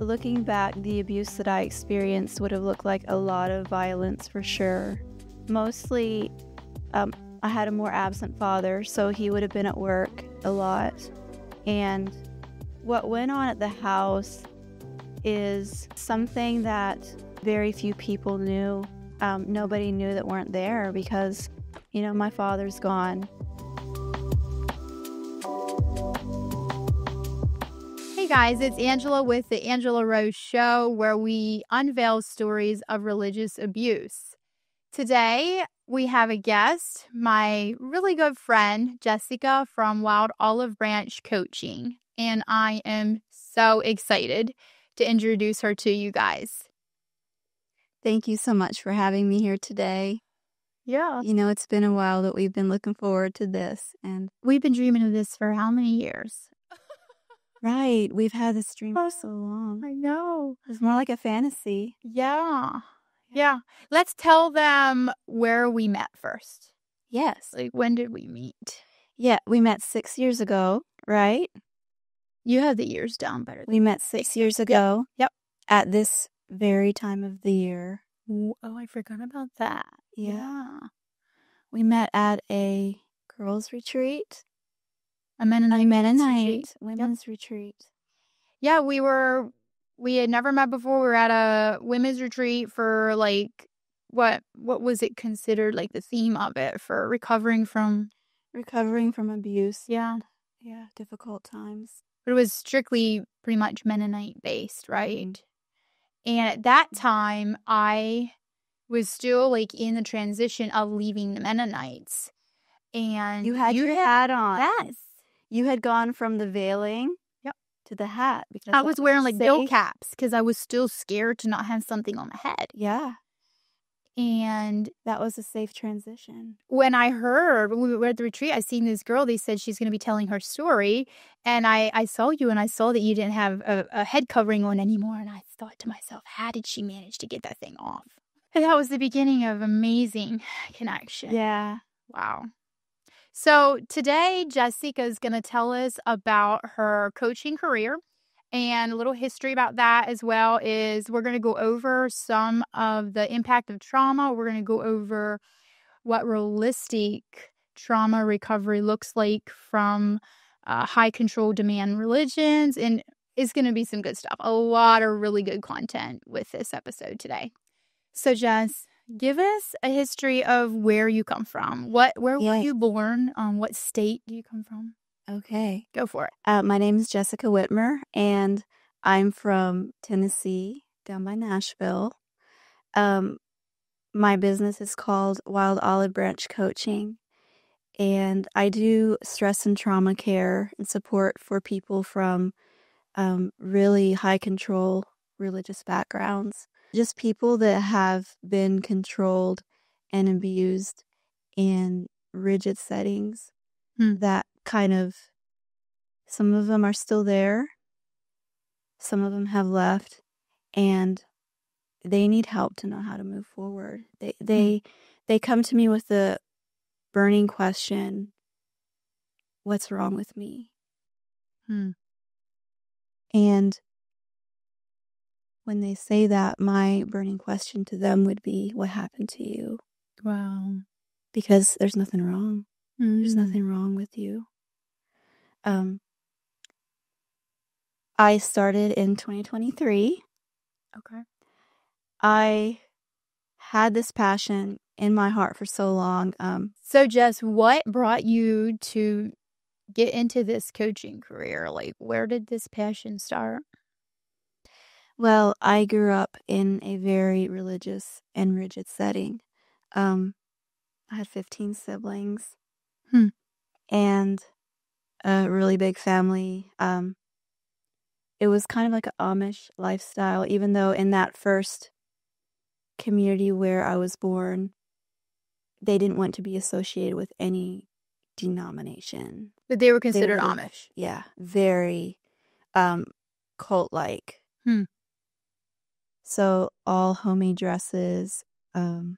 Looking back, the abuse that I experienced would have looked like a lot of violence for sure. Mostly, I had a more absent father, so he would have been at work a lot. And what went on at the house is something that very few people knew. Nobody knew that weren't there because, my father's gone. Hey guys, it's Angela with the Angela Rose Show, where we unveil stories of religious abuse. Today, we have a guest, my really good friend, Jessica from Wild Olive Branch Coaching, and I am so excited to introduce her to you guys. Thank you so much for having me here today. Yeah. It's been a while that we've been looking forward to this, and We've been dreaming of this for how many years? right, we've had this dream for so long. I know. It's more like a fantasy. Yeah. Let's tell them where we met first. Yes. Like, when did we meet? Yeah, we met 6 years ago, right? You have the years down better. We met 6 years ago. Yep. At this very time of the year. Oh, I forgot about that. Yeah. We met at a girls' retreat. A Mennonite retreat. Women's retreat. Yeah, we had never met before. We were at a women's retreat for what was it considered, like the theme of it, for recovering from abuse. Yeah. Yeah, difficult times. But it was strictly pretty much Mennonite based, right? And at that time, I was still in the transition of leaving the Mennonites. And you had your hat on. Yes. You had gone from the veiling to the hat. Because I was wearing gill caps because I was still scared to not have something on the head. Yeah. And that was a safe transition. When we were at the retreat, I seen this girl. They said she's going to be telling her story. And I saw you, and I saw that you didn't have a head covering on anymore. And I thought to myself, how did she manage to get that thing off? And that was the beginning of amazing connection. Yeah. Wow. So today, Jessica is going to tell us about her coaching career, and a little history about that as well is we're going to go over some of the impact of trauma. We're going to go over what realistic trauma recovery looks like from high control demand religions, and it's going to be some good stuff. A lot of really good content with this episode today. So Jess, give us a history of where you come from. Where were you born? What state do you come from? Okay. Go for it. My name is Jessica Witmer, and I'm from Tennessee, down by Nashville. My business is called Wild Olive Branch Coaching, and I do stress and trauma care and support for people from really high control religious backgrounds. Just people that have been controlled and abused in rigid settings that some of them are still there, some of them have left, and they need help to know how to move forward. They come to me with the burning question, what's wrong with me? And when they say that, my burning question to them would be, what happened to you? Wow. Because there's nothing wrong. There's nothing wrong with you. I started in 2023. Okay. I had this passion in my heart for so long. So Jess, what brought you to get into this coaching career? Where did this passion start? Well, I grew up in a very religious and rigid setting. I had 15 siblings and a really big family. It was kind of like an Amish lifestyle, even though in that first community where I was born, they didn't want to be associated with any denomination. But they were considered Amish. Yeah, very cult-like. So all homemade dresses, the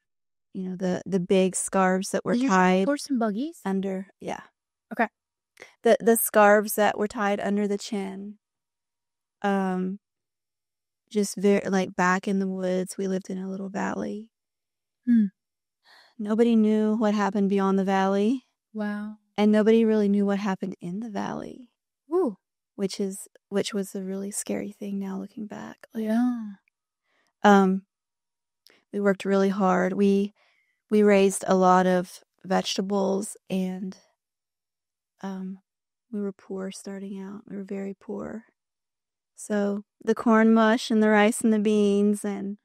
big scarves that were tied. Horse and buggies? Under, yeah. Okay. The scarves that were tied under the chin. just very, like, back in the woods. We lived in a little valley. Nobody knew what happened beyond the valley. Wow. And nobody really knew what happened in the valley. Ooh. Which was a really scary thing now looking back. Like, Yeah. We worked really hard. We raised a lot of vegetables, and we were poor starting out. We were very poor. So the corn mush and the rice and the beans and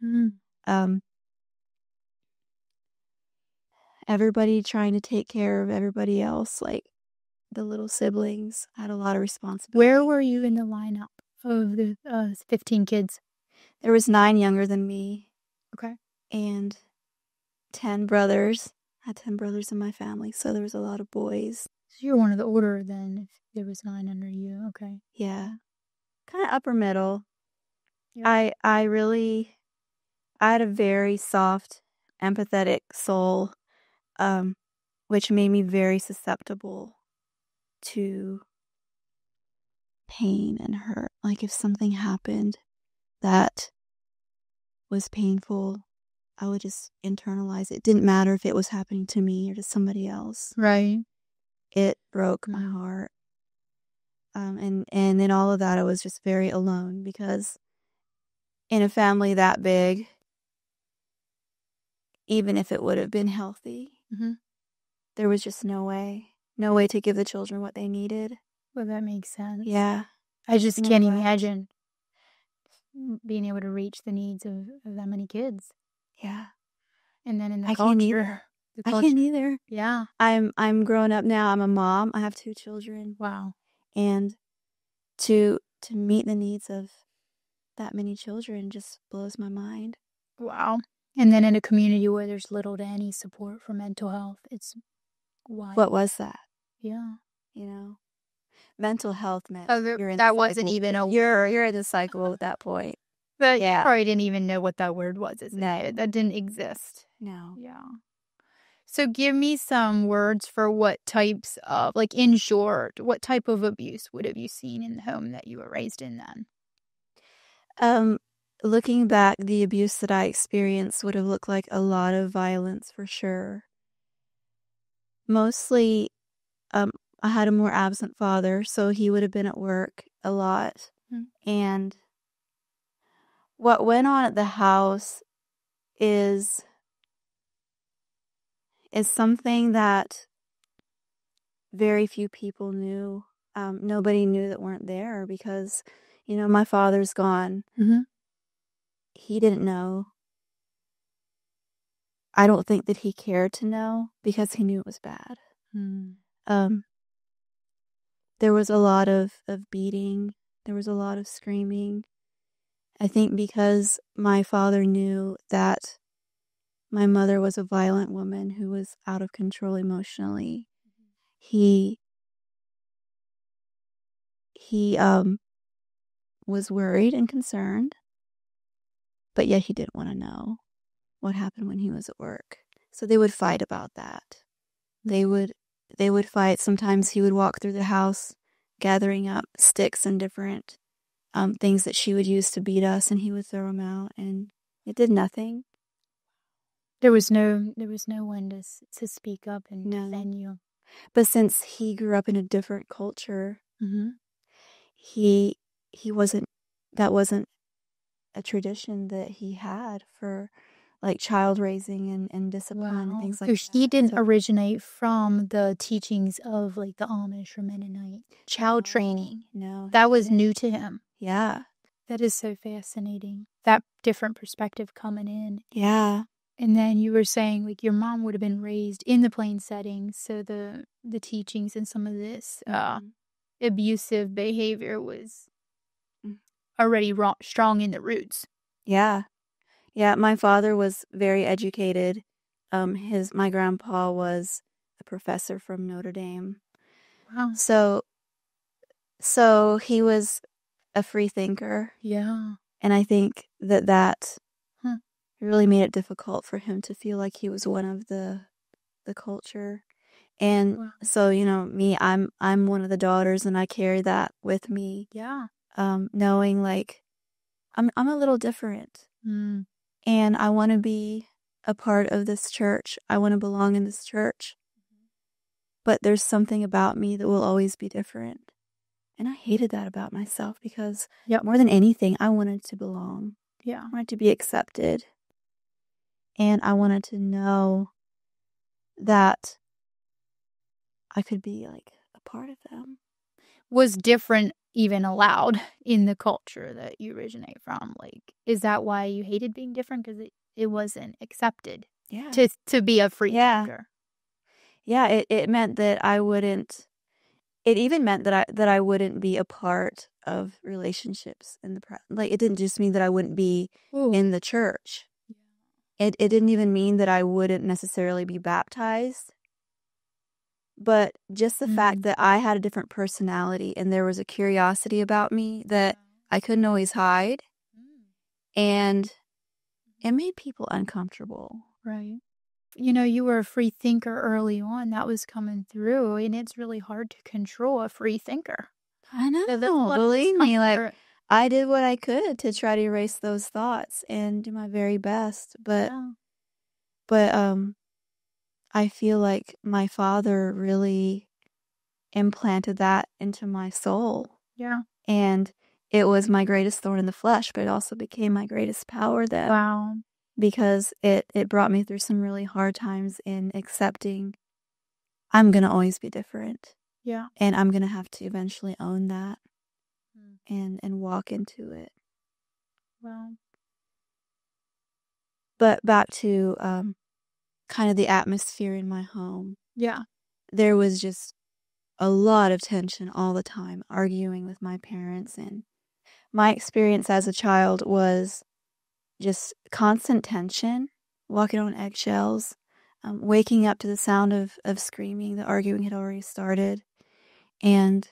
everybody trying to take care of everybody else, like the little siblings had a lot of responsibility. Where were you in the lineup of the 15 kids? There was 9 younger than me. Okay. And 10 brothers. I had 10 brothers in my family, so there was a lot of boys. So you're one of the older then, if there was 9 under you. Okay. Yeah. Kind of upper middle. Yeah. I had a very soft, empathetic soul, which made me very susceptible to pain and hurt. Like if something happened that was painful, I would just internalize it. It didn't matter if it was happening to me or to somebody else. Right. It broke my heart. And in all of that, I was just very alone because in a family that big, even if it would have been healthy, there was just no way to give the children what they needed. Well, that makes sense. Yeah. I just can't imagine being able to reach the needs of that many kids. Yeah. And then in the I culture. can't either. I can't either. Yeah. I'm growing up now. I'm a mom. I have 2 children. Wow. And to meet the needs of that many children just blows my mind. Wow. And then in a community where there's little to any support for mental health, it's wild. What was that? Yeah. You know, mental health meant you're in that wasn't even a you're in the cycle at that point. But you probably didn't even know what that word was. No. That didn't exist. No. Yeah. So give me some words for what types of, like in short, what type of abuse would have you seen in the home that you were raised in then? Looking back, the abuse that I experienced would have looked like a lot of violence for sure. Mostly, I had a more absent father, so he would have been at work a lot. And what went on at the house is something that very few people knew. Nobody knew that weren't there because, my father's gone. He didn't know. I don't think that he cared to know because he knew it was bad. There was a lot of beating. There was a lot of screaming. I think because my father knew that my mother was a violent woman who was out of control emotionally, he was worried and concerned, but yet he didn't want to know what happened when he was at work. So they would fight about that. They would fight. Sometimes he would walk through the house gathering up sticks and different things that she would use to beat us, and he would throw them out, and it did nothing. There was no one to speak up and defend you. But since he grew up in a different culture, he wasn't. That wasn't a tradition that he had for like child raising and discipline and things like that. So he didn't originate from the teachings of like the Amish or Mennonite child training. No, that was new to him. Yeah, that is so fascinating. That different perspective coming in. Yeah. And then you were saying like your mom would have been raised in the plain setting, so the teachings and some of this abusive behavior was already strong in the roots. Yeah. Yeah, my father was very educated. My grandpa was a professor from Notre Dame. Wow. So he was a free thinker. Yeah. And I think that really made it difficult for him to feel like he was one of the culture. And so, me, I'm one of the daughters, and I carry that with me. Yeah. Knowing like I'm a little different. Mm. And I want to be a part of this church. I want to belong in this church. But there's something about me that will always be different. And I hated that about myself because more than anything, I wanted to belong. Yeah. I wanted to be accepted. And I wanted to know that I could be like a part of them. Was different even allowed in the culture that you originate from? Like, is that why you hated being different? Because it wasn't accepted to be a free thinker. Yeah, it meant that I wouldn't. It even meant that I wouldn't be a part of relationships in the like. It didn't just mean that I wouldn't be in the church. It didn't even mean that I wouldn't necessarily be baptized. But just the fact that I had a different personality and there was a curiosity about me that I couldn't always hide, and it made people uncomfortable. Right. You know, you were a free thinker early on. That was coming through, and it's really hard to control a free thinker. I So that's a know. lot of Believe me, like discomfort. I did what I could to try to erase those thoughts and do my very best, but I feel like my father really implanted that into my soul. Yeah. And it was my greatest thorn in the flesh, but it also became my greatest power then. Wow. Because it brought me through some really hard times in accepting I'm going to always be different. Yeah. And I'm going to have to eventually own that and walk into it. Wow. But back to kind of the atmosphere in my home. Yeah. There was just a lot of tension all the time, arguing with my parents. And my experience as a child was just constant tension, walking on eggshells, waking up to the sound of screaming. The arguing had already started, and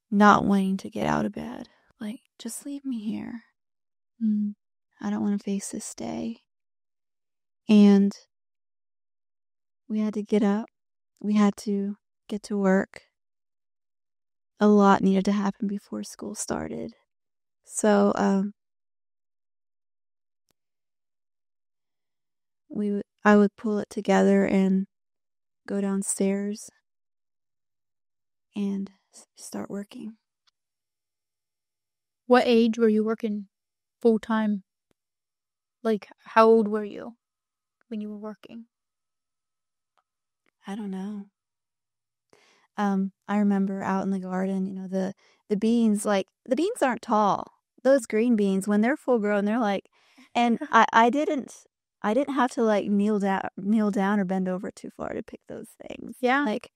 not wanting to get out of bed. Like, just leave me here. I don't want to face this day. And we had to get up. We had to get to work. A lot needed to happen before school started. So, I would pull it together and go downstairs and start working. What age were you working full time? Like, how old were you when you were working? I don't know. I remember out in the garden, you know, the beans, like the beans aren't tall. Those green beans, when they're full grown, they're like, and I didn't have to like kneel down or bend over too far to pick those things. Yeah. Like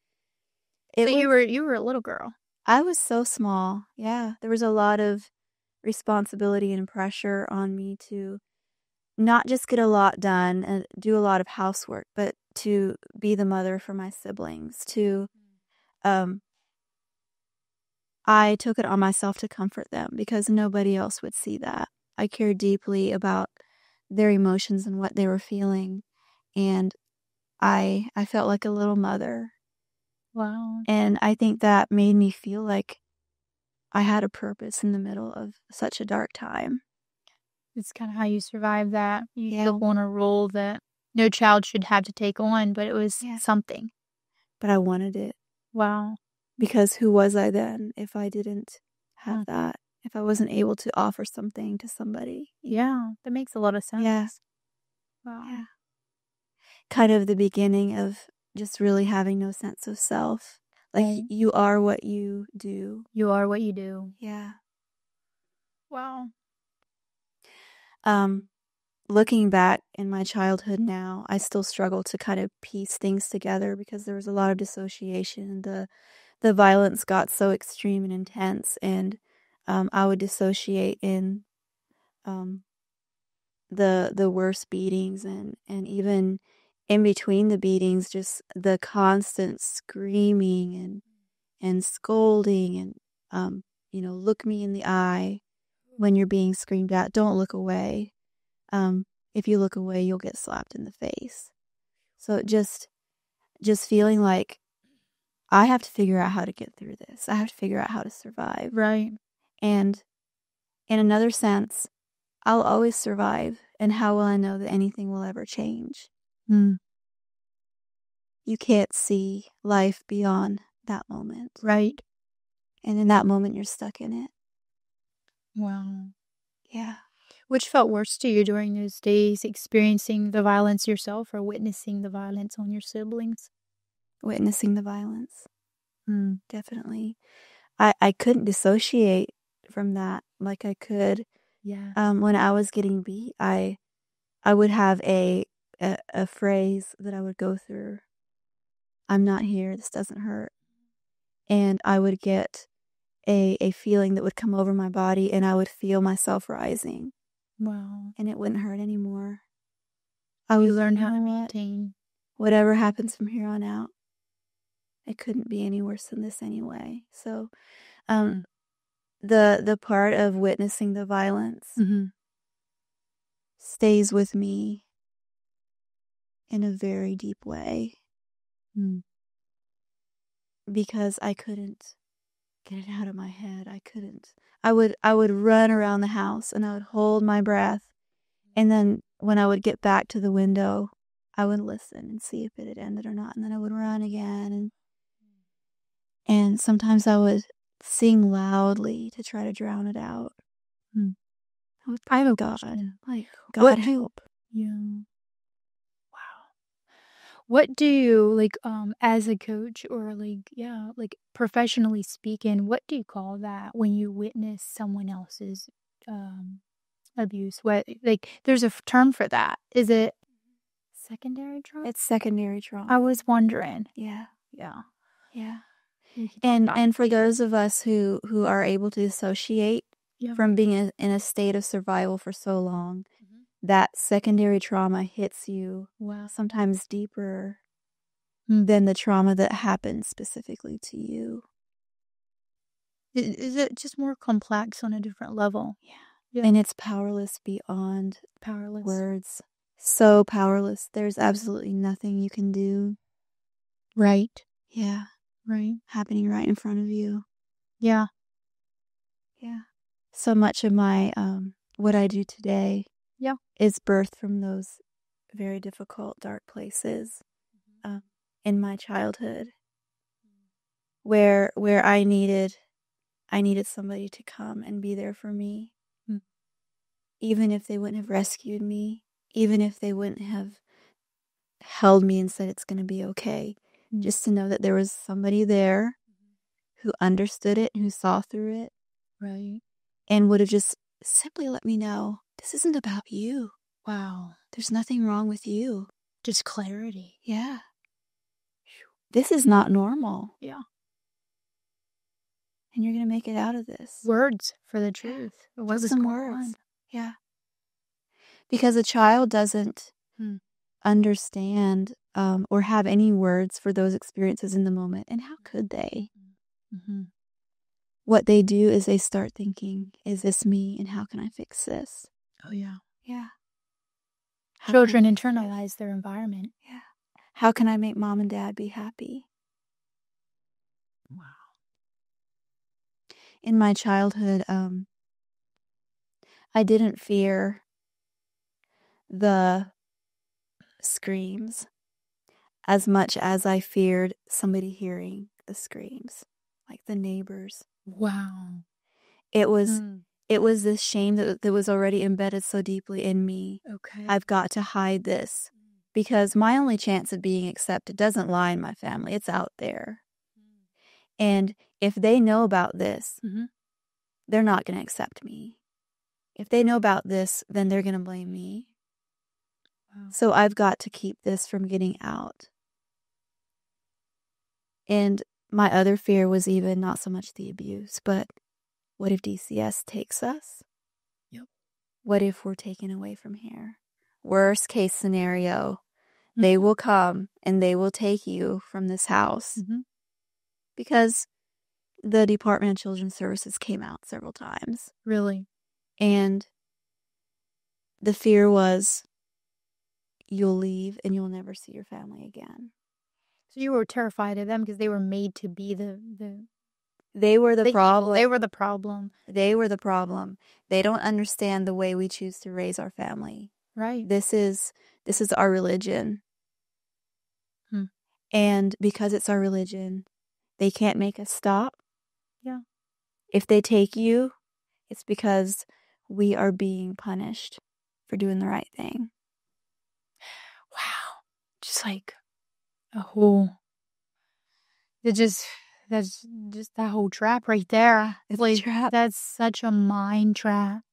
so you were a little girl. I was so small. Yeah, there was a lot of responsibility and pressure on me to not just get a lot done and do a lot of housework, but to be the mother for my siblings, to I took it on myself to comfort them because nobody else would see that. I cared deeply about their emotions and what they were feeling, and I felt like a little mother. Wow. And I think that made me feel like I had a purpose in the middle of such a dark time. It's kind of how you survive that. You took on a role that no child should have to take on, but it was something. But I wanted it. Wow. Because who was I then if I didn't have that? If I wasn't able to offer something to somebody? Yeah, that makes a lot of sense. Yeah. Wow. Yeah. Kind of the beginning of just really having no sense of self. Like you are what you do. You are what you do. Yeah. Wow. Looking back in my childhood now, I still struggle to kind of piece things together because there was a lot of dissociation. The violence got so extreme and intense, and I would dissociate in the worst beatings, and even in between the beatings, just the constant screaming and scolding and look me in the eye when you're being screamed at. Don't look away. If you look away, you'll get slapped in the face. So just feeling like I have to figure out how to get through this. I have to figure out how to survive. Right. And in another sense, I'll always survive, and how will I know that anything will ever change? Mm. You can't see life beyond that moment. Right. And in that moment, you're stuck in it. Wow. Yeah. Which felt worse to you during those days, experiencing the violence yourself or witnessing the violence on your siblings? Witnessing the violence. Mm. Definitely. I couldn't dissociate from that like I could. Yeah. When I was getting beat, I would have a phrase that I would go through. I'm not here. This doesn't hurt. And I would get a feeling that would come over my body, and I would feel myself rising. Wow. And it wouldn't hurt anymore. You learned how to maintain. Whatever happens from here on out, it couldn't be any worse than this anyway. So, the part of witnessing the violence stays with me in a very deep way. Because I couldn't get it out of my head. I couldn't. I would run around the house, and I would hold my breath. And then when I would get back to the window, I would listen and see if it had ended or not. And then I would run again. And sometimes I would sing loudly to try to drown it out. I have a God, question. like, God help. Yeah. Wow. What do you, like, as a coach or, like, professionally speaking, what do you call that when you witness someone else's abuse? What, like, there's a term for that. Is it secondary trauma? It's secondary trauma. I was wondering. Yeah. Yeah. Yeah. And for those of us who are able to dissociate from being in a state of survival for so long, that secondary trauma hits you sometimes deeper than the trauma that happened specifically to you. Is it just more complex on a different level? Yeah. And it's powerless beyond words. So powerless. There's absolutely nothing you can do. Right. Yeah. Right. Happening right in front of you. Yeah. Yeah. So much of my what I do today is birthed from those very difficult, dark places in my childhood, where I needed somebody to come and be there for me, even if they wouldn't have rescued me, even if they wouldn't have held me and said it's going to be okay, just to know that there was somebody there who understood it, who saw through it, right, and would have just simply let me know, this isn't about you. Wow. There's nothing wrong with you. Just clarity. Yeah. This is not normal. Yeah. And you're going to make it out of this. Words for the truth. Yeah. What was some words. On? Yeah. Because a child doesn't understand or have any words for those experiences in the moment. And how could they? What they do is they start thinking, is this me? And how can I fix this? Oh, yeah. Yeah. Children internalize their environment. Yeah. How can I make mom and dad be happy? Wow. In my childhood, I didn't fear the screams as much as I feared somebody hearing the screams, like the neighbors. Wow. It was this shame that was already embedded so deeply in me. Okay. I've got to hide this because my only chance of being accepted doesn't lie in my family. It's out there. And if they know about this, they're not going to accept me. If they know about this, then they're going to blame me. Wow. So I've got to keep this from getting out. And my other fear was even not so much the abuse, but what if DCS takes us? Yep. What if we're taken away from here? Worst case scenario, they will come and they will take you from this house. Because the Department of Children's Services came out several times. Really? And the fear was you'll leave and you'll never see your family again. So you were terrified of them because they were made to be the They were the problem. They were the problem. They were the problem. They don't understand the way we choose to raise our family. Right. This is our religion. And because it's our religion, they can't make us stop. Yeah. If they take you, it's because we are being punished for doing the right thing. Wow. Just like a whole, that's just that whole trap right there. It's like, a trap. That's such a mind trap.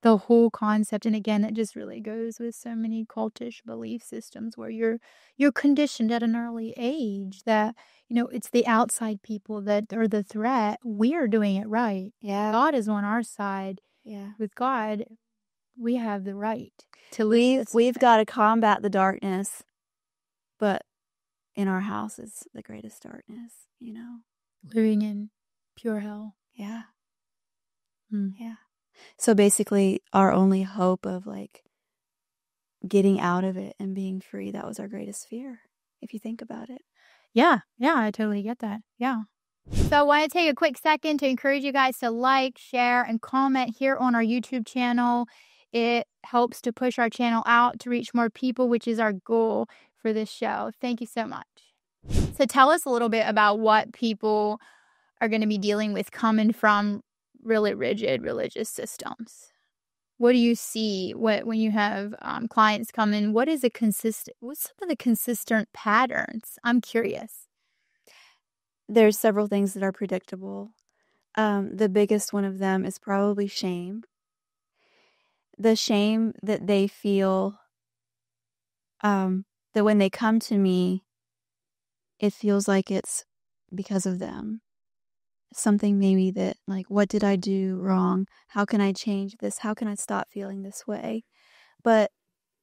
The whole concept, and again, it just really goes with so many cultish belief systems where you're conditioned at an early age that, it's the outside people that are the threat. We're doing it right. Yeah. God is on our side. Yeah. With God, we have the right to live. We've got to combat the darkness, but in our house is the greatest darkness, living in pure hell. Yeah. Mm. Yeah. So basically, our only hope of getting out of it and being free, that was our greatest fear, if you think about it. Yeah. Yeah, I totally get that. Yeah. So I want to take a quick second to encourage you guys to like, share, and comment here on our YouTube channel. It helps to push our channel out to reach more people, which is our goal for this show. Thank you so much. So tell us a little bit about what people are going to be dealing with coming from really rigid religious systems. What do you see when you have clients come in? What's some of the consistent patterns? I'm curious. There's several things that are predictable. The biggest one of them is probably shame. The shame that they feel, that when they come to me, it feels like it's because of them. Something maybe that, what did I do wrong? How can I change this? How can I stop feeling this way? But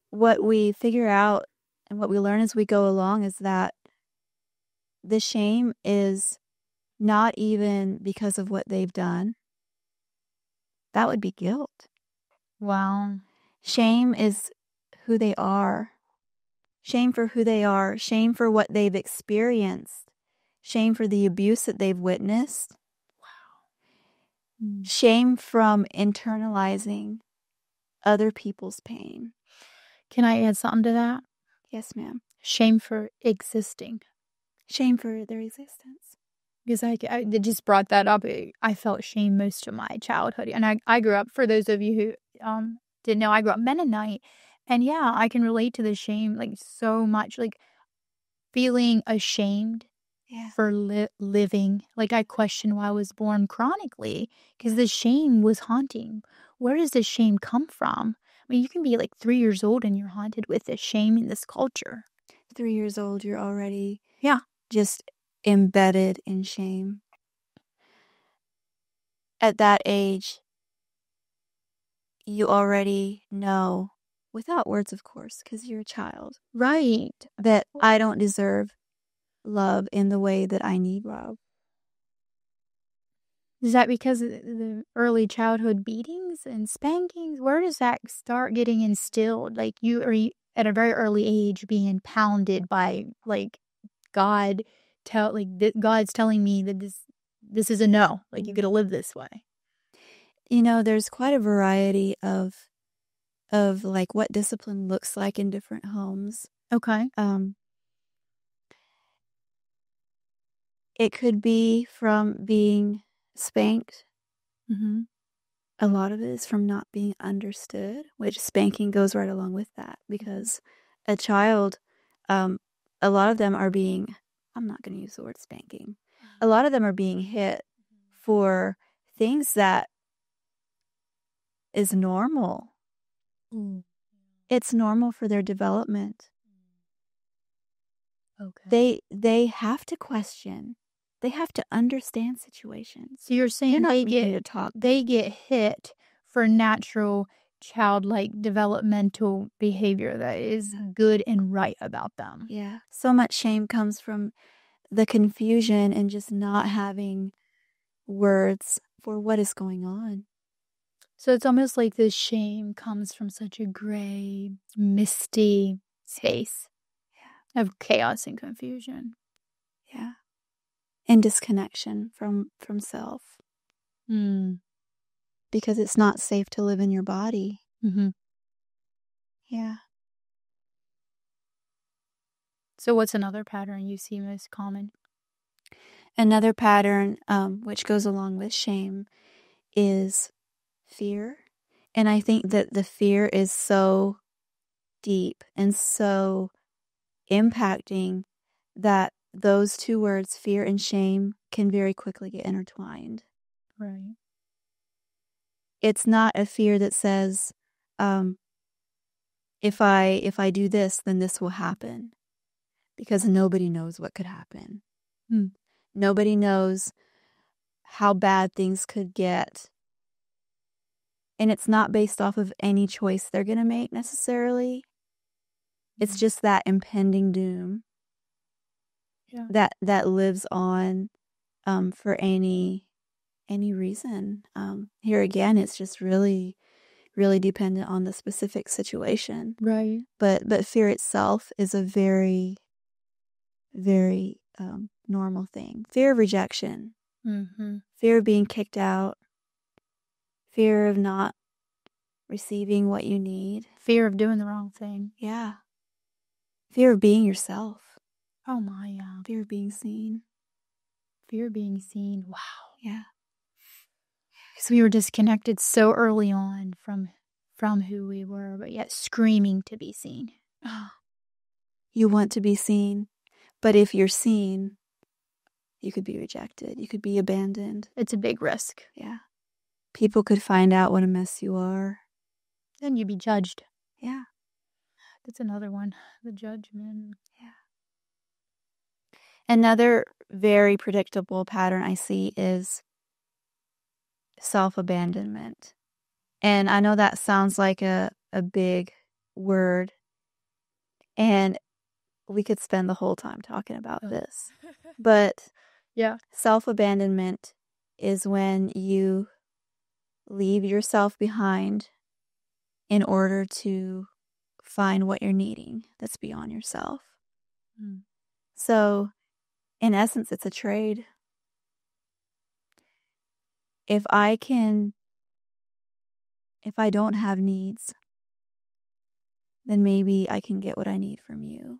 what we figure out and what we learn as we go along is that the shame is not even because of what they've done. That would be guilt. Wow. Shame is who they are. Shame for who they are. Shame for what they've experienced. Shame for the abuse that they've witnessed. Wow. Shame from internalizing other people's pain. Can I add something to that? Yes, ma'am. Shame for existing. Shame for their existence. Because I just brought that up. I felt shame most of my childhood. And I grew up, for those of you who didn't know, I grew up Mennonite. And yeah, I can relate to the shame so much. Feeling ashamed for living. I questioned why I was born chronically because the shame was haunting. Where does this shame come from? I mean, you can be 3 years old and you're haunted with this shame in this culture. 3 years old, you're already just embedded in shame. At that age, you already know, without words, of course, because you're a child, right, that I don't deserve love in the way that I need love. Is that because of the early childhood beatings and spankings? Where does that start getting instilled? You are at a very early age being pounded by God God's telling me that this is a no. You got to live this way. There's quite a variety of what discipline looks like in different homes. Okay. It could be from being spanked. Mm-hmm. A lot of it is from not being understood, which spanking goes right along with that, because a child, a lot of them are being, I'm not going to use the word spanking, a lot of them are being hit for things that is normal. It's normal for their development. Okay. They have to question. They have to understand situations. So you're saying they get hit for natural childlike developmental behavior that is good and right about them. Yeah. So much shame comes from the confusion and just not having words for what is going on. So it's almost like this shame comes from such a gray, misty space of chaos and confusion. Yeah. and disconnection from self. Because it's not safe to live in your body. Mm-hmm. Yeah. So what's another pattern you see most common? Another pattern, which goes along with shame, is fear. And I think that the fear is so deep and so impacting that those two words, fear and shame, can very quickly get intertwined. Right. It's not a fear that says, if I do this, then this will happen. Because nobody knows what could happen. Nobody knows how bad things could get. And it's not based off of any choice they're going to make necessarily. It's just that impending doom that lives on for any reason. Here again, it's just really, really dependent on the specific situation. Right. But fear itself is a very, very normal thing. Fear of rejection. Mm-hmm. Fear of being kicked out. Fear of not receiving what you need. Fear of doing the wrong thing. Yeah. Fear of being yourself. Oh my, yeah. Fear of being seen. Fear of being seen. Wow. Yeah. Because we were disconnected so early on from who we were, but yet screaming to be seen. You want to be seen, but if you're seen, you could be rejected. You could be abandoned. It's a big risk. Yeah. People could find out what a mess you are. Then you'd be judged. Yeah. That's another one. The judgment. Yeah. Another very predictable pattern I see is self-abandonment. And I know that sounds like a big word. And we could spend the whole time talking about this. But yeah, self-abandonment is when you leave yourself behind in order to find what you're needing that's beyond yourself. So, in essence, it's a trade. If I don't have needs, then maybe I can get what I need from you.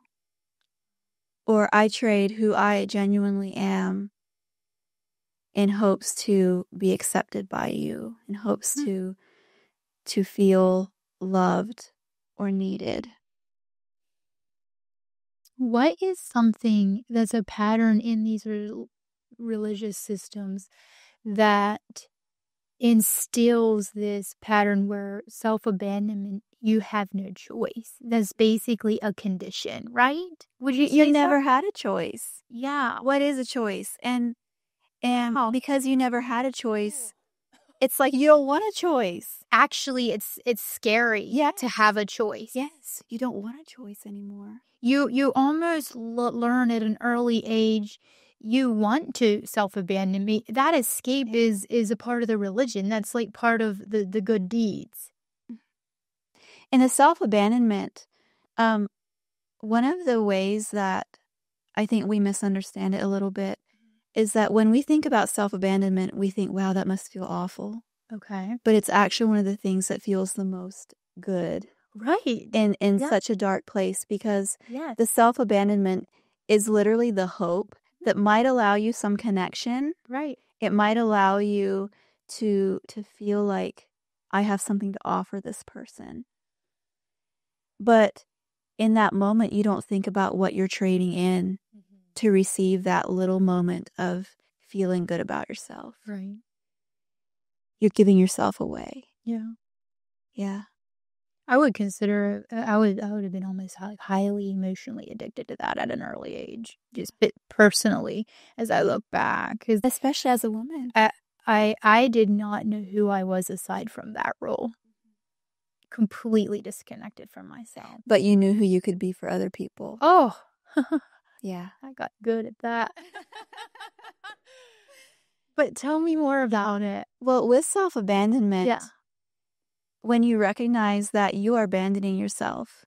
Or I trade who I genuinely am in hopes to be accepted by you, in hopes to feel loved or needed. What is something that's a pattern in these religious systems that instills this pattern where self-abandonment, you have no choice? That's basically a condition, right? Would you never had a choice. Yeah. What is a choice? And because you never had a choice, it's like you don't want a choice. Actually, it's scary to have a choice. Yes, you don't want a choice anymore. You almost learn at an early age you want to self-abandon. That escape is a part of the religion. That's like part of the good deeds. And the self-abandonment, one of the ways that I think we misunderstand it a little bit is that when we think about self-abandonment, we think, wow, that must feel awful. Okay. But it's actually one of the things that feels the most good. Right. In such a dark place, because the self-abandonment is literally the hope that might allow you some connection. Right. It might allow you to feel like I have something to offer this person. But in that moment, you don't think about what you're trading in to receive that little moment of feeling good about yourself. Right. You're giving yourself away. Yeah. Yeah. I would consider I would have been almost highly emotionally addicted to that at an early age, just personally as I look back, especially as a woman. I did not know who I was aside from that role. Completely disconnected from myself. But you knew who you could be for other people. Oh. Yeah. I got good at that. But tell me more about it. Well, with self-abandonment, when you recognize that you are abandoning yourself,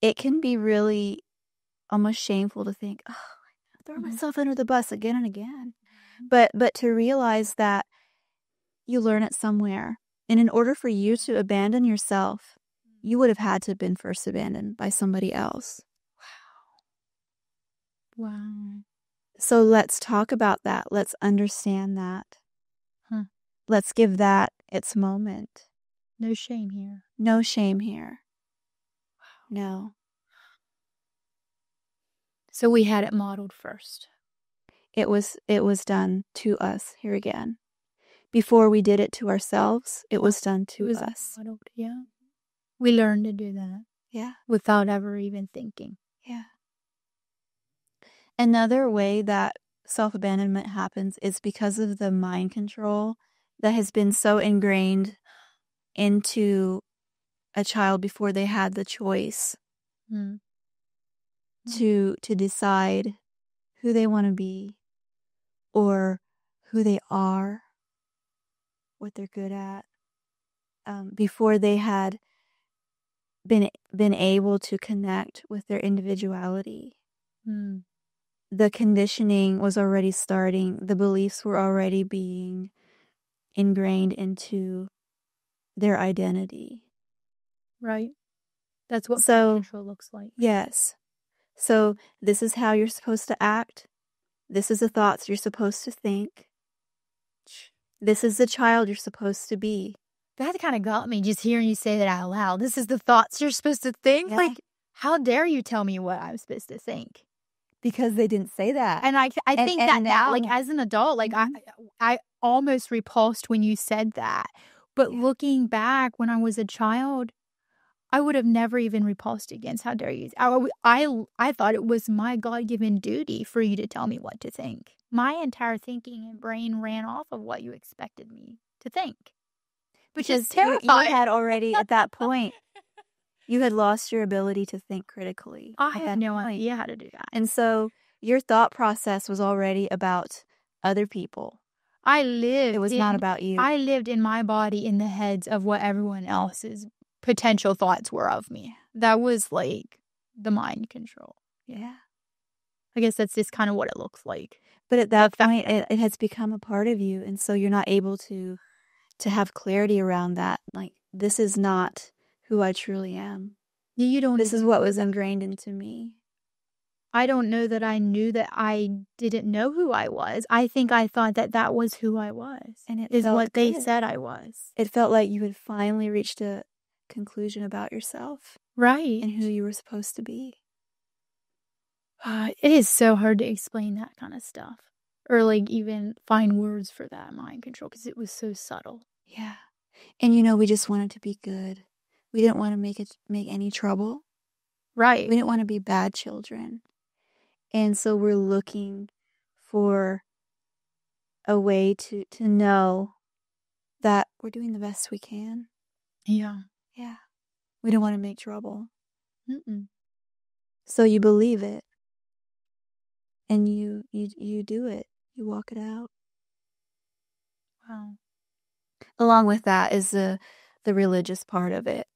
it can be really almost shameful to think, oh, throw myself under the bus again and again. But to realize that you learn it somewhere. And in order for you to abandon yourself, you would have had to have been first abandoned by somebody else. Wow. So let's talk about that. Let's understand that. Let's give that its moment. No shame here. No shame here. No. So we had it modeled first. It was done to us. Here again. Before we did it to ourselves, it was done to us. Modeled, yeah. We learned to do that. Yeah. Without ever even thinking. Yeah. Another way that self-abandonment happens is because of the mind control that has been so ingrained into a child before they had the choice to decide who they want to be or who they are, what they're good at, before they had been able to connect with their individuality. The conditioning was already starting. The beliefs were already being ingrained into their identity. Right. That's what control looks like. Yes. So this is how you're supposed to act. This is the thoughts you're supposed to think. This is the child you're supposed to be. That kind of got me just hearing you say that out loud. This is the thoughts you're supposed to think. Yeah. Like, how dare you tell me what I'm supposed to think? Because they didn't say that. And I think that now, like, as an adult, like, I almost repulsed when you said that. But looking back, when I was a child, I would have never even repulsed against. How dare you? I thought it was my God-given duty for you to tell me what to think. My entire thinking and brain ran off of what you expected me to think. Which is terrifying. You had already, at that point, you had lost your ability to think critically. I had no idea how to do that. And so your thought process was already about other people. It was not about you. I lived in my body in the heads of what everyone else's potential thoughts were of me. That was like the mind control. Yeah. I guess that's just kind of what it looks like. But at that point, it has become a part of you. And so you're not able to have clarity around that. Like, this is not who I truly am. You don't. This is what was ingrained into me. I don't know that I knew that I didn't know who I was. I think I thought that was who I was. And it is what they good. said I was. It felt like you had finally reached a conclusion about yourself. Right. And who you were supposed to be. It is so hard to explain that kind of stuff. Or like even find words for that mind control because it was so subtle. Yeah. And we just wanted to be good. We didn't want to make any trouble. Right. We didn't want to be bad children. And so we're looking for a way to know that we're doing the best we can. Yeah. Yeah. We don't want to make trouble. Mm-mm. So you believe it. And you do it. You walk it out. Wow. Along with that is the religious part of it.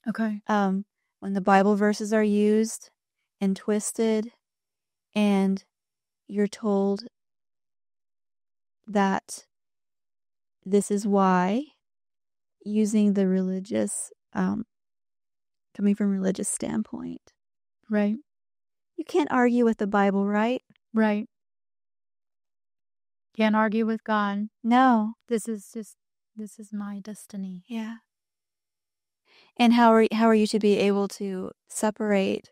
Okay. When the Bible verses are used and twisted, and you're told that this is why, using the religious, coming from a religious standpoint. Right. You can't argue with the Bible, right? Right. Can't argue with God. No. This is my destiny. Yeah. And how are you to be able to separate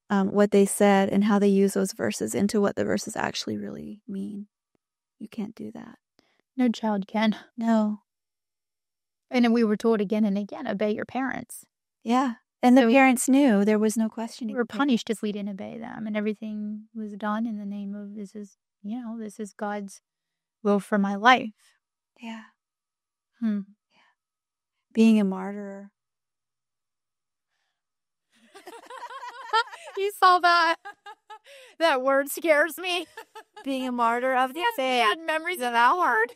what they said and how they use those verses into what the verses actually really mean? You can't do that. No child can. No. And then we were told again and again, obey your parents. Yeah. And the parents knew. There was no questioning. We were punished if we didn't obey them. And everything was done in the name of this is God's will for my life. Yeah. Yeah. Being a martyr. You saw that? That word scares me. Being a martyr of the faith. Bad memories of that word.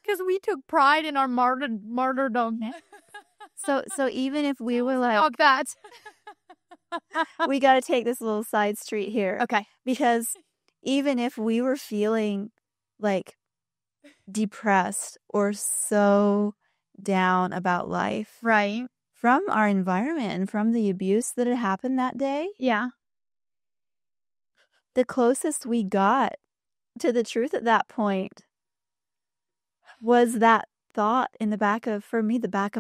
Because we took pride in our martyrdom. So even if we were like that. We got to take this little side street here. Okay. Because even if we were feeling like depressed or so down about life, Right. from our environment and from the abuse that had happened that day, Yeah. the closest we got to the truth at that point was that thought in the back of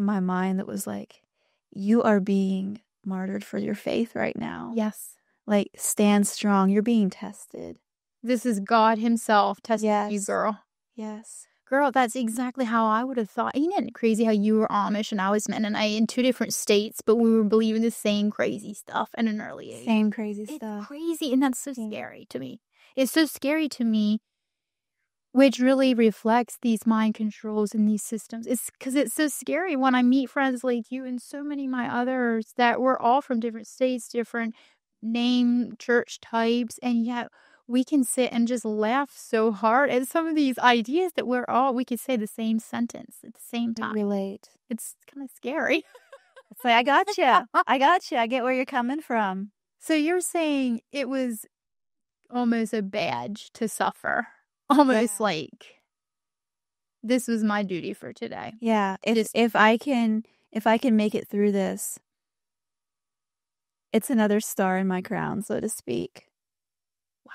my mind that was like, you are being martyred for your faith right now. Yes. Like, stand strong. You're being tested. This is God himself testing you, Yes. girl. Yes. Girl, that's exactly how I would have thought. Isn't it crazy how you were Amish and I was Mennonite in 2 different states, but we were believing the same crazy stuff at an early age? Same crazy It's stuff. crazy, and that's so scary to me. It's so scary to me, which really reflects these mind controls and these systems. It's because it's so scary when I meet friends like you and so many of my others that we're all from different states, different name, church types, and yet we can sit and just laugh so hard at some of these ideas that we could say the same sentence at the same time. Relate. It's kind of scary. It's like, I got you. I got you. I get where you're coming from. So you're saying it was almost a badge to suffer. Almost like this was my duty for today. Yeah. If I can make it through this, it's another star in my crown, so to speak. Wow.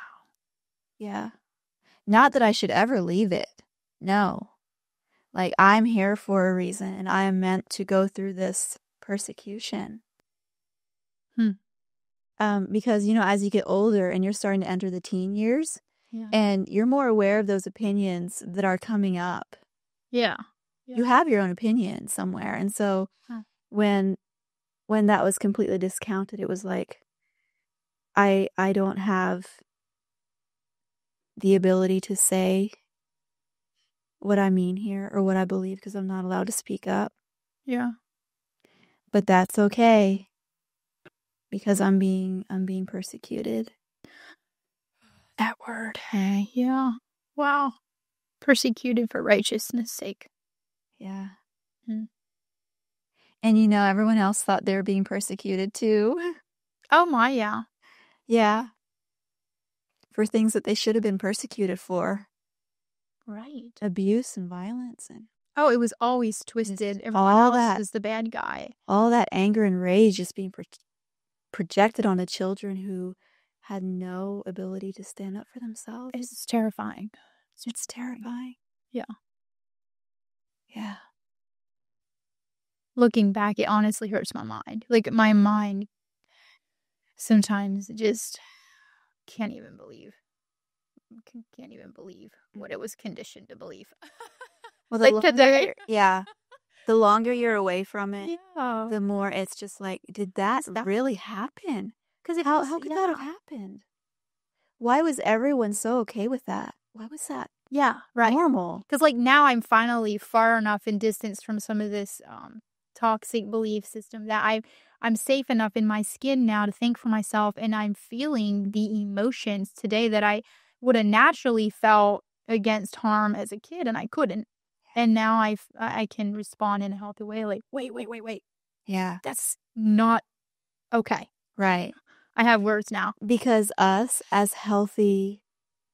Yeah. Not that I should ever leave it. No. Like, I'm here for a reason, and I am meant to go through this persecution. Because, as you get older and you're starting to enter the teen years, and you're more aware of those opinions that are coming up. Yeah. You have your own opinion somewhere. And so when that was completely discounted, it was like, I don't have the ability to say what I mean here or what I believe because I'm not allowed to speak up. Yeah. But that's okay because I'm being persecuted. That word, hey. Yeah. Wow. Persecuted for righteousness' sake. Yeah. Hmm. And everyone else thought they were being persecuted too. Oh my, yeah. Yeah. For things that they should have been persecuted for. Right. Abuse and violence and Oh, it was always twisted. Everyone all else that is the bad guy. All that anger and rage just being projected onto children who had no ability to stand up for themselves. It's terrifying. It's terrifying. Yeah. Yeah. Looking back, it honestly hurts my mind. Like, my mind sometimes just can't even believe. Can't even believe what it was conditioned to believe. Well, like today. Yeah. The longer you're away from it, Yeah. the more it's just like, did that really happen? Because how could that have happened? Why was everyone so okay with that? Why was that normal? Because like now I'm finally far enough in distance from some of this toxic belief system that I'm safe enough in my skin now to think for myself, and I'm feeling the emotions today that I would have naturally felt against harm as a kid, and I couldn't. And now I can respond in a healthy way. Like, wait. Yeah. That's not okay. Right. I have words now. Because us, as healthy,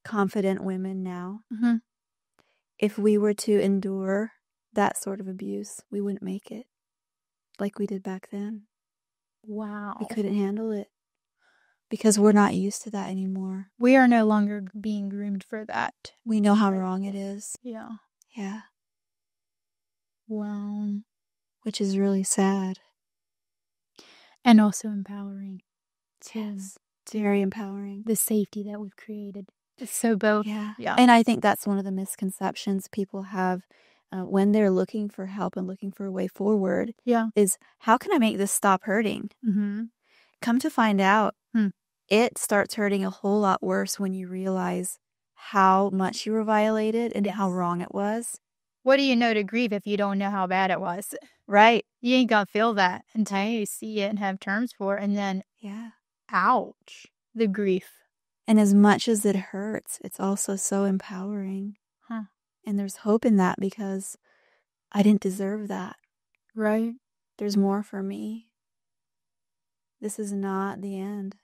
confident women now, if we were to endure that sort of abuse, we wouldn't make it like we did back then. Wow. We couldn't handle it because we're not used to that anymore. We are no longer being groomed for that. We know how wrong it is. Yeah. Yeah. Wow. Which is really sad. And also empowering. Yes. It's very empowering. The safety that we've created. It's so both. Yeah. And I think that's one of the misconceptions people have when they're looking for help and looking for a way forward. Yeah. Is how can I make this stop hurting? Come to find out, it starts hurting a whole lot worse when you realize how much you were violated and how wrong it was. What do you know to grieve if you don't know how bad it was? Right. You ain't gonna feel that until you see it and have terms for it, and then ouch, the grief. And as much as it hurts, it's also so empowering. And there's hope in that because I didn't deserve that. Right. There's more for me. This is not the end.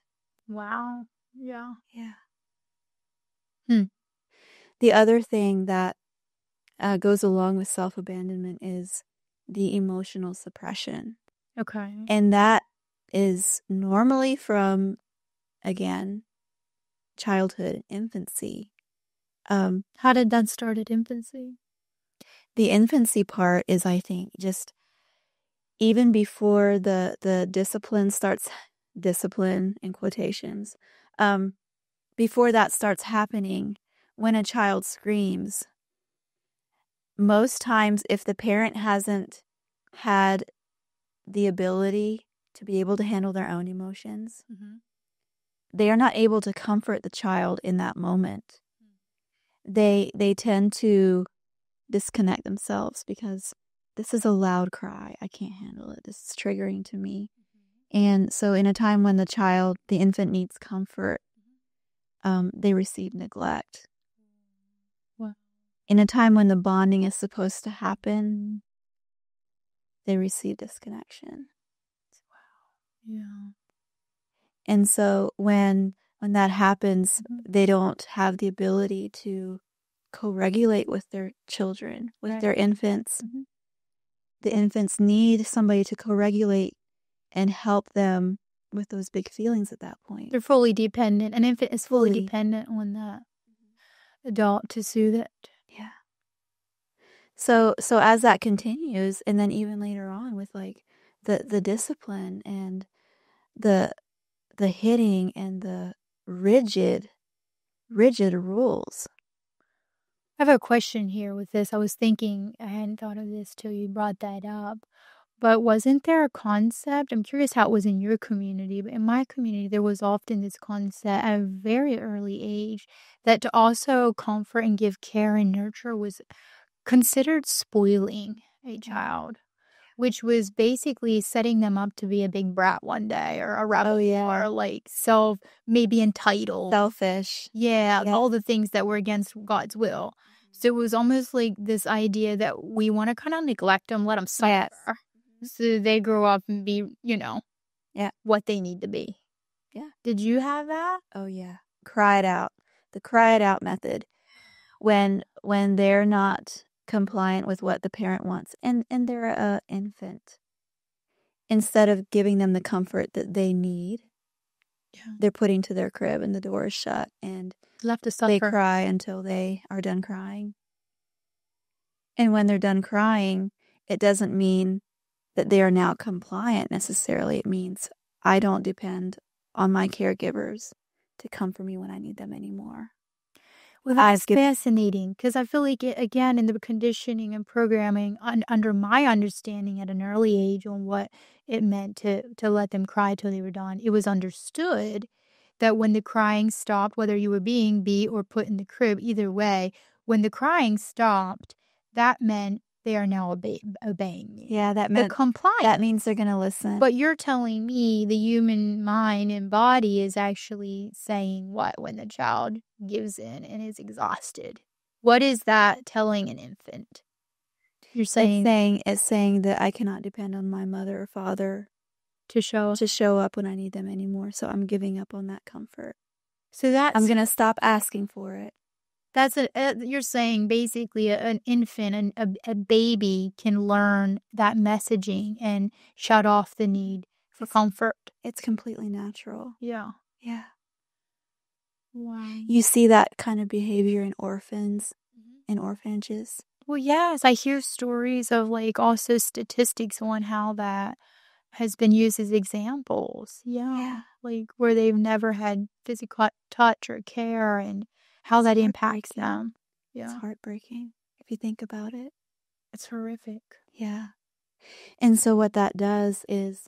Wow. Yeah. Yeah. Hmm. The other thing that goes along with self-abandonment is the emotional suppression. Okay. And that is normally from, again, childhood, infancy. How did that start at infancy? The infancy part is, I think, just even before the discipline starts, discipline in quotations, before that starts happening, when a child screams, most times if the parent hasn't had the ability to be able to handle their own emotions, they are not able to comfort the child in that moment. They tend to disconnect themselves because this is a loud cry. I can't handle it. This is triggering to me. And so in a time when the infant needs comfort, they receive neglect. Wow. In a time when the bonding is supposed to happen, they receive disconnection. Wow. Yeah. And so when that happens, they don't have the ability to co-regulate with their children, with their infants. The infants need somebody to co-regulate and help them with those big feelings at that point. They're fully dependent. An infant is fully dependent on that adult to soothe it. Yeah. So as that continues, and then even later on with like the discipline and the hitting and the rigid rules. I have a question here with this. I was thinking, I hadn't thought of this till you brought that up. But wasn't there a concept? I'm curious how it was in your community, but in my community, there was often this concept at a very early age that to also comfort and give care and nurture was considered spoiling a child, which was basically setting them up to be a big brat one day or a rebel or like maybe entitled. Selfish. Yeah, all the things that were against God's will. So it was almost like this idea that we want to kind of neglect them, let them suffer. So they grow up and be, what they need to be. Yeah. Did you have that? Oh, yeah. Cry it out. The cry it out method. When they're not compliant with what the parent wants and they're an infant, instead of giving them the comfort that they need, they're putting to their crib and the door is shut and left to suffer. They cry until they are done crying. And when they're done crying, it doesn't mean that they are now compliant necessarily. It means I don't depend on my caregivers to comfort me when I need them anymore. Well, that's fascinating because I feel like, again, in the conditioning and programming, under my understanding at an early age on what it meant to let them cry till they were done, it was understood that when the crying stopped, whether you were being beat or put in the crib, either way, when the crying stopped, that meant they are now obeying you. Yeah, that means they're going to listen. But you're telling me the human mind and body is actually saying what when the child gives in and is exhausted? What is that telling an infant? You're saying it's saying that I cannot depend on my mother or father to show up when I need them anymore. So I'm giving up on that comfort. So I'm going to stop asking for it. That's you're saying basically an infant, a baby can learn that messaging and shut off the need for comfort. It's completely natural. Yeah. Yeah. Wow. You see that kind of behavior in orphans, in orphanages. Well, yes, I hear stories of like also statistics on how that has been used as examples. Yeah. Like where they've never had physical touch or care and how that impacts them. Yeah. It's heartbreaking if you think about it. It's horrific. Yeah. And so what that does is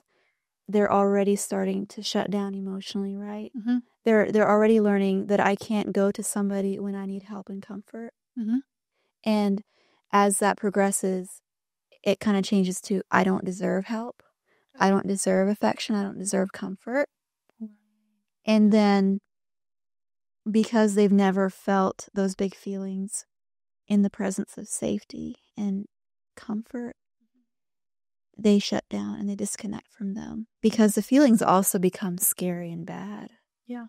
they're already starting to shut down emotionally, right? Mm-hmm. They're already learning that I can't go to somebody when I need help and comfort. Mm-hmm. And as that progresses, it kind of changes to I don't deserve help. I don't deserve affection. I don't deserve comfort. And then because they've never felt those big feelings in the presence of safety and comfort, they shut down and they disconnect from them because the feelings also become scary and bad. Yeah.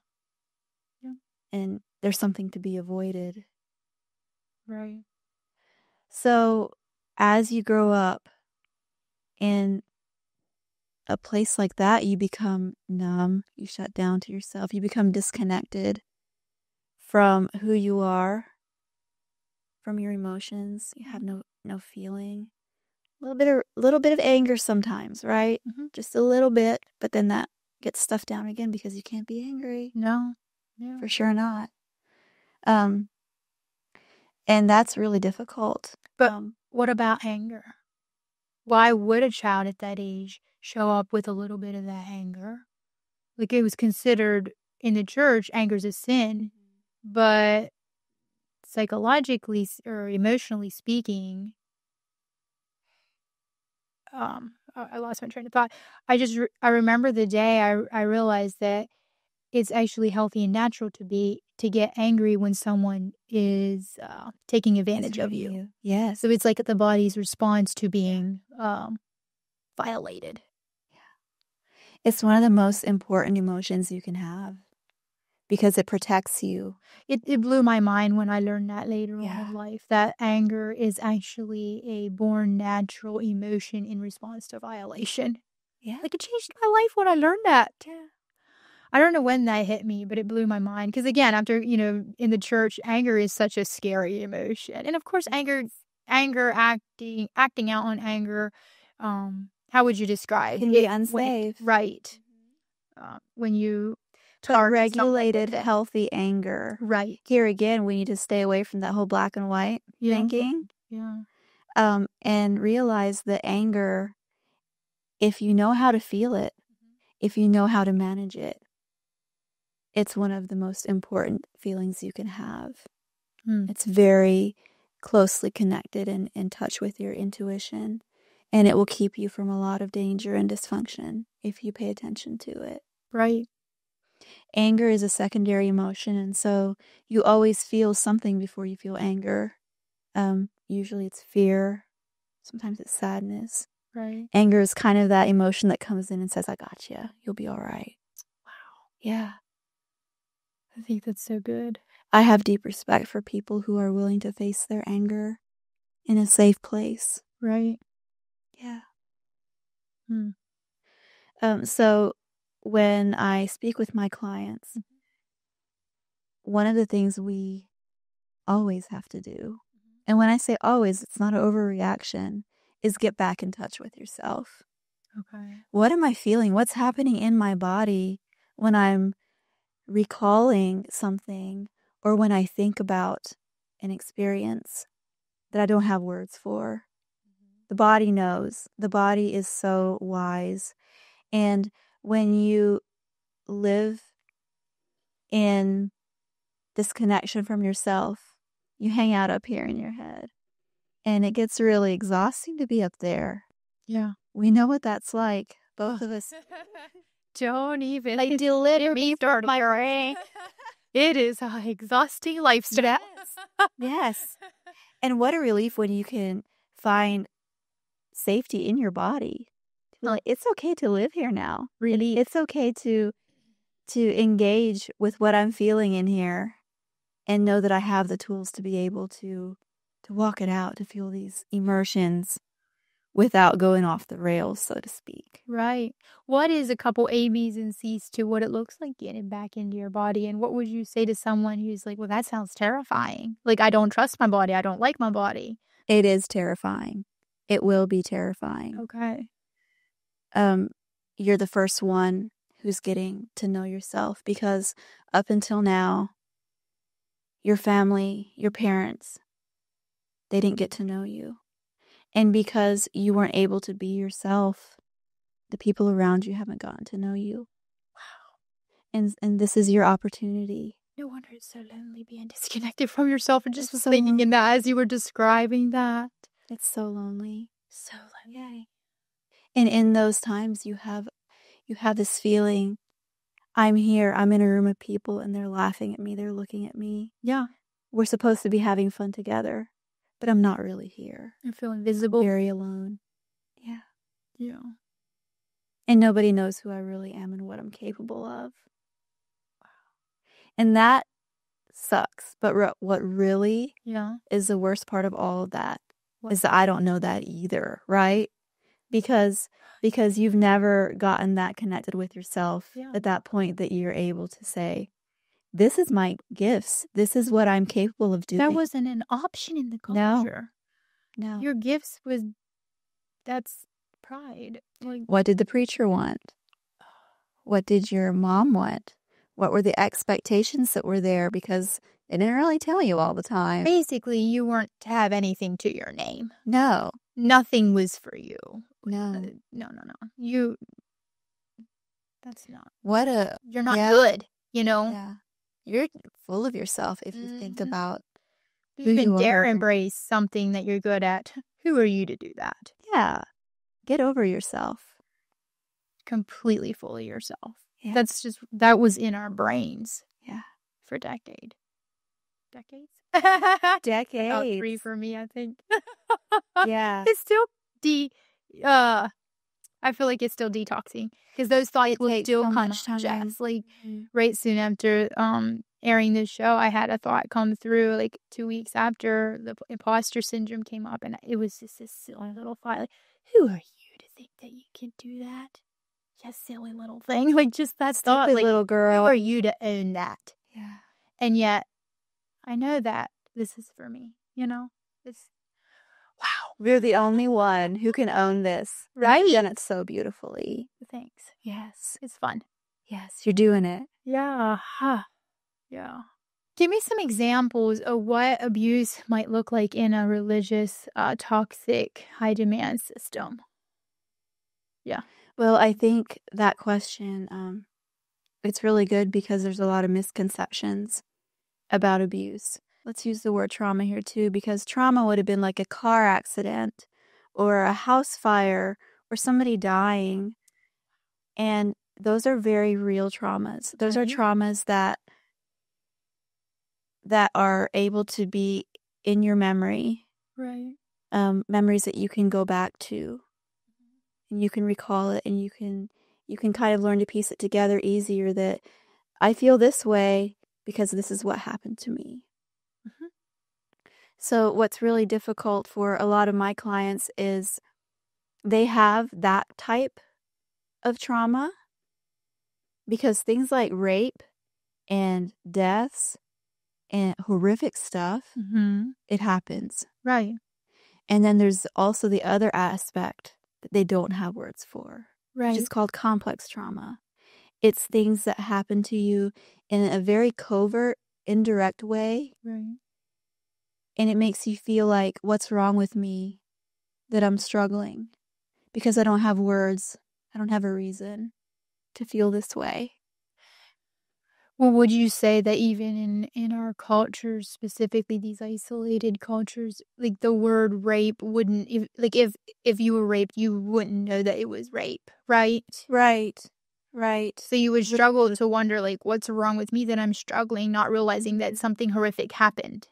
And there's something to be avoided. Right. So as you grow up in a place like that, you become numb, you shut down to yourself, you become disconnected from who you are, from your emotions. You have no feeling. A little bit of anger sometimes, right? Mm-hmm. Just a little bit, but then that gets stuffed down again because you can't be angry. No. Yeah. For sure not. And that's really difficult. But what about anger? Why would a child at that age show up with a little bit of that anger? Like, it was considered in the church, anger's a sin, but psychologically or emotionally speaking, I lost my train of thought. I remember the day I realized that it's actually healthy and natural to get angry when someone is taking advantage of you. Yes. So it's like the body's response to being violated. It's one of the most important emotions you can have because it protects you. It blew my mind when I learned that later on in life, that anger is actually a born natural emotion in response to violation. Yeah. Like, it changed my life when I learned that. Yeah. I don't know when that hit me, but it blew my mind. Because again, after, in the church, anger is such a scary emotion. And of course, acting out on anger, how would you describe? Can be unsafe. Right. When you But regulated, healthy anger. Right. Here again, we need to stay away from that whole black and white thinking. Yeah. And realize that anger, if you know how to feel it, if you know how to manage it, it's one of the most important feelings you can have. It's very closely connected and in touch with your intuition, and it will keep you from a lot of danger and dysfunction if you pay attention to it. Right. Anger is a secondary emotion, and so you always feel something before you feel anger. Usually it's fear. Sometimes it's sadness. Right. Anger is kind of that emotion that comes in and says, I got you. You'll be all right. Wow. Yeah. I think that's so good. I have deep respect for people who are willing to face their anger in a safe place. Right. Yeah. So when I speak with my clients, one of the things we always have to do, and when I say always, it's not an overreaction, is get back in touch with yourself. Okay. What am I feeling? What's happening in my body when I'm recalling something or when I think about an experience that I don't have words for? The body knows. The body is so wise. And when you live in disconnection from yourself, you hang out up here in your head. And it gets really exhausting to be up there. Yeah. We know what that's like. Both of us. Don't even me start my ring. It is an exhausting lifestyle. Yes. And what a relief when you can find safety in your body. Like, it's okay to live here now. Really? It's okay to engage with what I'm feeling in here and know that I have the tools to be able to walk it out, to feel these emotions without going off the rails, so to speak. Right. What is a couple A, B's, and C's to what it looks like getting back into your body? And what would you say to someone who's like, well, that sounds terrifying. Like, I don't trust my body. I don't like my body. It is terrifying. It will be terrifying. Okay. You're the first one who's getting to know yourself because up until now, your family, your parents, they didn't get to know you. And because you weren't able to be yourself, the people around you haven't gotten to know you. Wow. And this is your opportunity. No wonder it's so lonely being disconnected from yourself. And just was thinking in that as you were describing that. It's so lonely. So lonely. And in those times you have this feeling, I'm here, I'm in a room of people and they're laughing at me, they're looking at me. Yeah. We're supposed to be having fun together, but I'm not really here. I feel invisible. Very alone. Yeah. Yeah. And nobody knows who I really am and what I'm capable of. And that sucks. But what really is the worst part of all of that is that I don't know that either, right? Because you've never gotten that connected with yourself at that point that you're able to say, this is my gifts. This is what I'm capable of doing. That wasn't an option in the culture. No. Your gifts that's pride. Like, what did the preacher want? What did your mom want? What were the expectations that were there? Because they didn't really tell you all the time. Basically, you weren't to have anything to your name. No. Nothing was for you. No. No. That's not. You're not good, you know? Yeah. You're full of yourself if you think about who you even dare embrace something that you're good at. Who are you to do that? Yeah. Get over yourself. Completely full of yourself. Yeah. That was in our brains. Yeah. For decades. Decades. About 3 for me, I think. Yeah. It's still I feel like it's still detoxing because those thoughts will still come up. Jess, like right soon after airing this show, I had a thought come through like 2 weeks after the imposter syndrome came up, and it was just this silly little thought, like, who are you to think that you can do that? Just silly little thing, like just that thought, like, little girl. Who are you to own that? Yeah. And yet, I know that this is for me. You know, it's. Wow. We're the only one who can own this. Right? You've done it so beautifully. Thanks. Yes. It's fun. Yes, you're doing it. Yeah. Yeah. Give me some examples of what abuse might look like in a religious, toxic, high-demand system. Yeah. Well, I think that question, it's really good because there's a lot of misconceptions about abuse. Let's use the word trauma here too, because trauma would have been like a car accident or a house fire or somebody dying. And those are very real traumas. Those are traumas that are able to be in your memory. Right. Memories that you can go back to and you can recall it, and you can kind of learn to piece it together easier that I feel this way because this is what happened to me. Mm-hmm. So what's really difficult for a lot of my clients is they have that type of trauma because things like rape and deaths and horrific stuff, it happens. Right. And then there's also the other aspect that they don't have words for, which is called complex trauma. It's things that happen to you in a very covert, indirect way. Right. And it makes you feel like, what's wrong with me that I'm struggling? Because I don't have words. I don't have a reason to feel this way. Well, would you say that even in our cultures, specifically these isolated cultures, like the word rape wouldn't, if you were raped, you wouldn't know that it was rape, right? Right. So you would struggle to wonder, like, what's wrong with me that I'm struggling, not realizing that something horrific happened.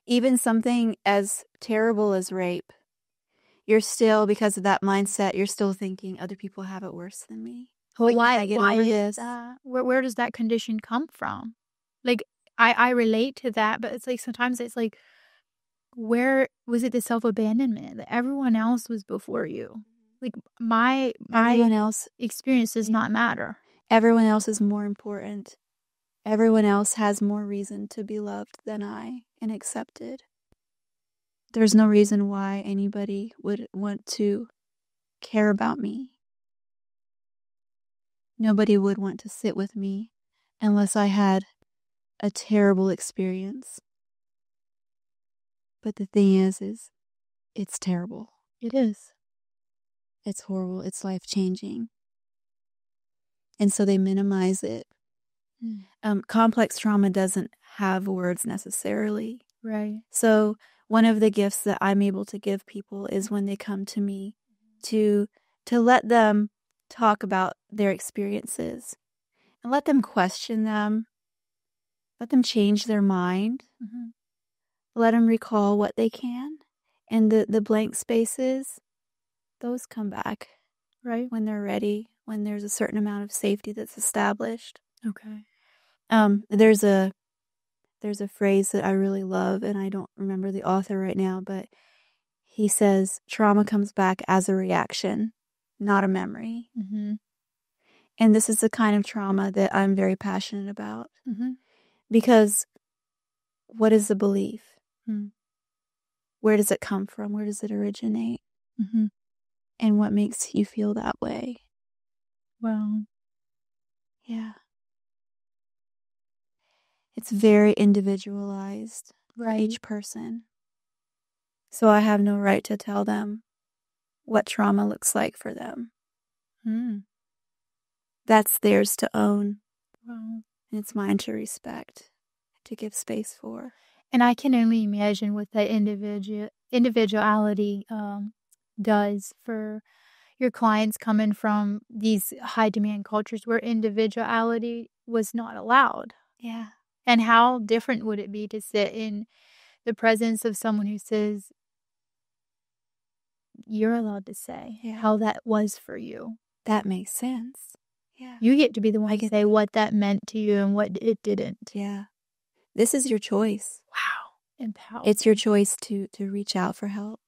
Even something as terrible as rape, you're still, because of that mindset, you're still thinking other people have it worse than me. Why is that? Where does that condition come from? Like, I relate to that, but it's like sometimes it's like, where was it the self-abandonment that everyone else was before you? Like, my everyone else experience does not matter. Everyone else is more important. Everyone else has more reason to be loved than I and accepted. There's no reason why anybody would want to care about me. Nobody would want to sit with me unless I had a terrible experience. But the thing is it's terrible. It is. It's horrible. It's life-changing. And so they minimize it. Complex trauma doesn't have words necessarily. Right. So one of the gifts that I'm able to give people is when they come to me to let them talk about their experiences and let them question them, let them change their mind, let them recall what they can, and the blank spaces, those come back Right. when they're ready, when there's a certain amount of safety that's established. Okay. There's a phrase that I really love, and I don't remember the author right now, but he says trauma comes back as a reaction, not a memory. Mm-hmm. And this is the kind of trauma that I'm very passionate about. Mm-hmm. Because what is the belief? Mm-hmm. Where does it come from? Where does it originate? Mm-hmm. And what makes you feel that way? Well, Yeah. It's very individualized for right. each person. So I have no right to tell them what trauma looks like for them. Mm. That's theirs to own. Well, And it's mine to respect, to give space for. and I can only imagine what that individuality does for your clients coming from these high demand cultures where individuality was not allowed. Yeah. And how different would it be to sit in the presence of someone who says, you're allowed to say how that was for you. That makes sense. Yeah. You get to be the one to say what that meant to you and what it didn't. Yeah. This is your choice. Wow. Empowering. It's your choice to reach out for help,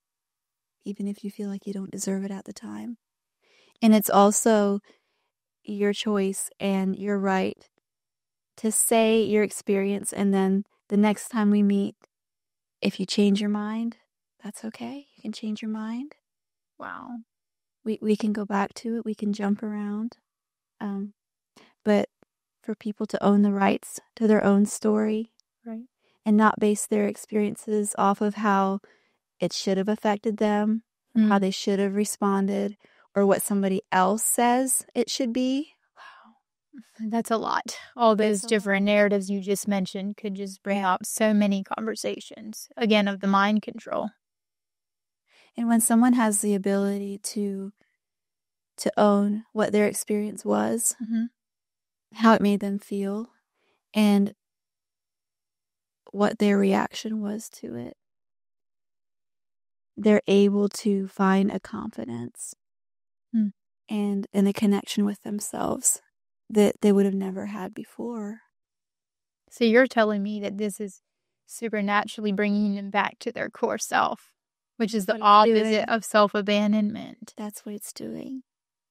even if you feel like you don't deserve it at the time. And it's also your choice and your right to say your experience, and then the next time we meet, if you change your mind, that's okay. You can change your mind. Wow. We can go back to it. We can jump around. But for people to own the rights to their own story, right, and not base their experiences off of how it should have affected them, or how they should have responded, or what somebody else says it should be. Wow. That's a lot. All those different narratives you just mentioned could just bring up so many conversations, again, of the mind control. And when someone has the ability to own what their experience was, how it made them feel, and what their reaction was to it, they're able to find a confidence and a connection with themselves that they would have never had before. So you're telling me that this is supernaturally bringing them back to their core self, which is the opposite of self-abandonment. That's what it's doing.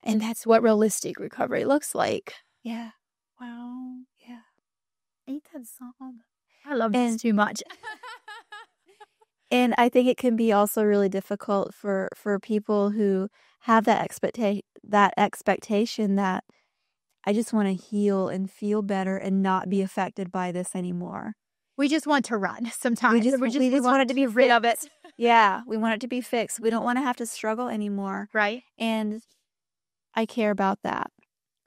And that's what realistic recovery looks like. Yeah. Wow. Yeah. Ain't that something? I love this too much. And I think it can be also really difficult for people who have that expectation that I just want to heal and feel better and not be affected by this anymore. We just want to run sometimes. We just want it to be rid of it. Yeah, we want it to be fixed. We don't want to have to struggle anymore. Right. And I care about that.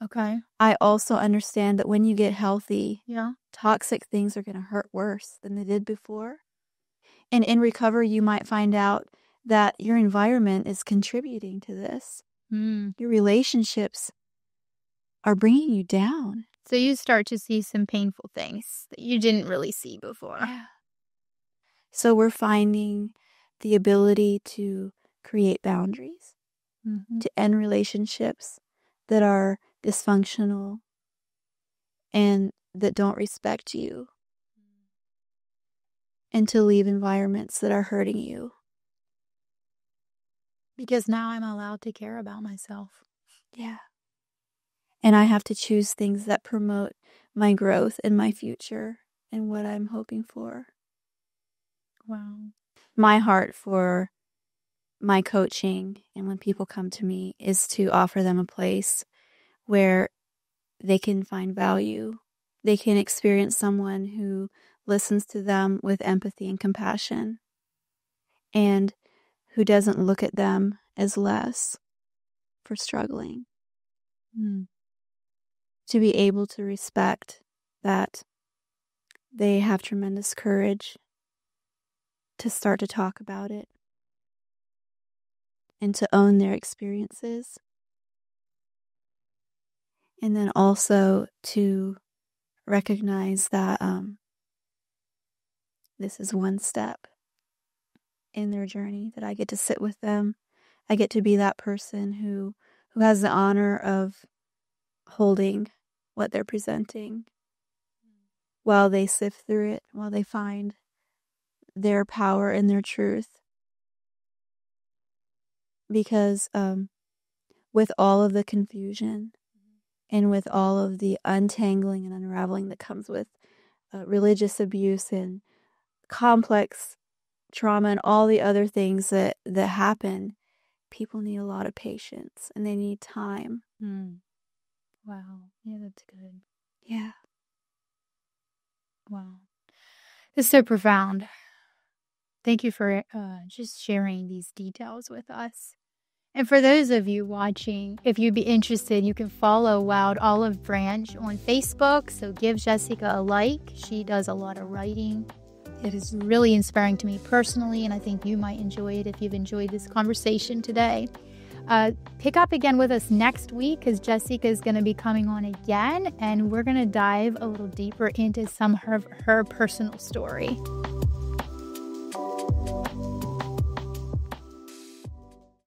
Okay. I also understand that when you get healthy, yeah, toxic things are going to hurt worse than they did before. And in recovery, you might find out that your environment is contributing to this. Your relationships are bringing you down. So you start to see some painful things that you didn't really see before. Yeah. So we're finding the ability to create boundaries, to end relationships that are dysfunctional and that don't respect you, and to leave environments that are hurting you. Because now I'm allowed to care about myself. Yeah. And I have to choose things that promote my growth and my future and what I'm hoping for. Wow. My heart for my coaching and when people come to me is to offer them a place where they can find value. They can experience someone who listens to them with empathy and compassion, and who doesn't look at them as less for struggling. To be able to respect that they have tremendous courage to start to talk about it and to own their experiences. And then also to recognize that this is one step in their journey, that I get to sit with them I get to be that person who has the honor of holding what they're presenting while they sift through it, while they find their power and their truth. Because with all of the confusion and with all of the untangling and unraveling that comes with religious abuse and complex trauma and all the other things that happen, people need a lot of patience and they need time. Wow. Yeah, that's good. Yeah. Wow. It's so profound. Thank you for just sharing these details with us. And for those of you watching, if you'd be interested, you can follow Wild Olive Branch on Facebook. So give Jessica a like. She does a lot of writing. It is really inspiring to me personally, and I think you might enjoy it if you've enjoyed this conversation today. Pick up again with us next week because Jessica is going to be coming on again, and we're going to dive a little deeper into some of her personal story.